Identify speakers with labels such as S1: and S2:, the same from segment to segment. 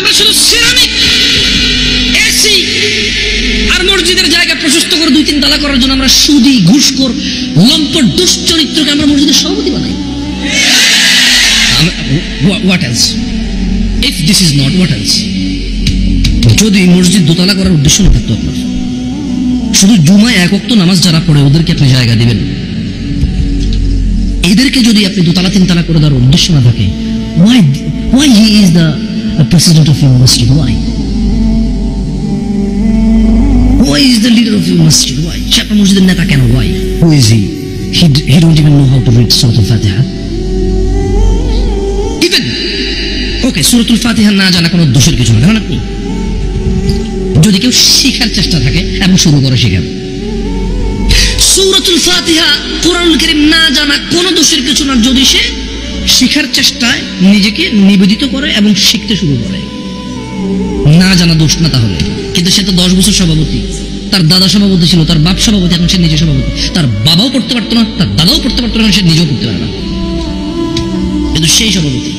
S1: আমরা শুধু ceramic, AC আর মসজিদের জায়গা প্রশস্ত করে 2-3 তালা করার জন্য আমরা সুদী, ঘুষখোর, লম্পট, দুশ্চরিত্রকে আমরা মসজিদের সভাপতি বানাই। What else? If this is not, what else? যদি মসজিদ দোতলা করার উদ্দেশ্য না থাকতো আপনার, শুধু জুমায় 1 ওয়াক্ত নামাজ যারা পড়ে ওদেরকে আপনি জায়গা দিবেন, এদেরকে যদি আপনি 2-3 তালা করে দেওয়ার উদ্দেশ্য না থাকে, why he is the president of your masjid? Why is the leader of your masjid? Why? সে আপনার মসজিদের নেতা কেন? Why? Who is he? He don't even know how to read Surah Al-Fatiha. Even okay, Surah Al-Fatiha না জানা কোনো দোষের কিছু না, কারণ আপনি যদি কেউ শেখার চেষ্টা থাকে এবং শুরু করে শেখার, সূরাতুল ফাতিহা কোরআনুল কারীম না জানা কোনো দোষের কিছু না, যদি সে শেখার চেষ্টায় নিজেকে নিবেদিত করে এবং শিখতে শুরু করে। না জানা দোষ না তাহলে, কিন্তু সে তো 10 বছর সভাপতি, তার দাদা সভাপতি ছিল, তার বাপ সভাপতি, এখন সে নিজে সভাপতি, তার বাবাও পড়তে পারতো না, তার দাদাও পড়তে পারতো না, সে নিজেও পড়তে পারে না, কিন্তু সেই সভাপতি।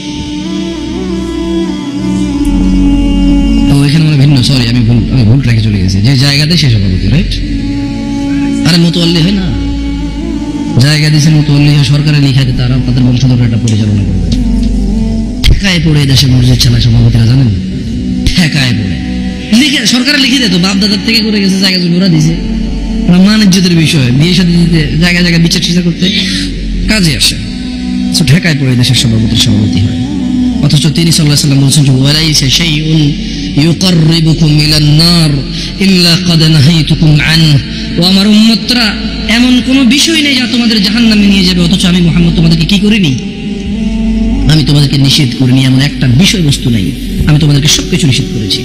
S1: এখানে মানে ভিন্ন, সরি আমি ভুল রেখে চলে গেছি, যে জায়গাতে সে সভাপতি, রাইট? আরে মোতোয়াল্লি হয় না, জায়গা দিয়েছে মোতোয়াল্লি হয়, সরকারে লিখাতে তারা তাদের বংশধর এটা পরিচালনা করবে। ঠেকায় পড়ে দেশে মসজিদ চালায় সভাপতিরা, জানেন? ঠেকায় পড়ে লিখে সরকারে লিখে দেয় তো, বাপ দাদার থেকে করে গেছে, জায়গা জমি ওরা দিয়েছে, মানিজ্যতের বিষয়, বিয়ে সাথে দিতে জায়গায় জায়গায় বিচার টিচার করতে কাজে আসে, তো ঠেকায় পড়ে দেশের সভাপতি হয়। অথচ তিনি সাল্লাল্লাহু আলাইহি ওয়াসাল্লাম বলেছেন যে ওয়ালাইসা শাইউন ইউকাররিবুকুম ইলান নার ইল্লা ক্বাদ নাহাইতুকুম আনহু, ও আমার উম্মতরা, এমন কোনো বিষয় নেই যা তোমাদের জাহান্নামে নিয়ে যাবে, অথচ আমি মুহাম্মদ তোমাদেরকে কি করিনি? আমি তোমাদেরকে নিষেধ করিনি। এমন একটা বিষয়বস্তু নেই, আমি তোমাদেরকে সবকিছু নিষেধ করেছি।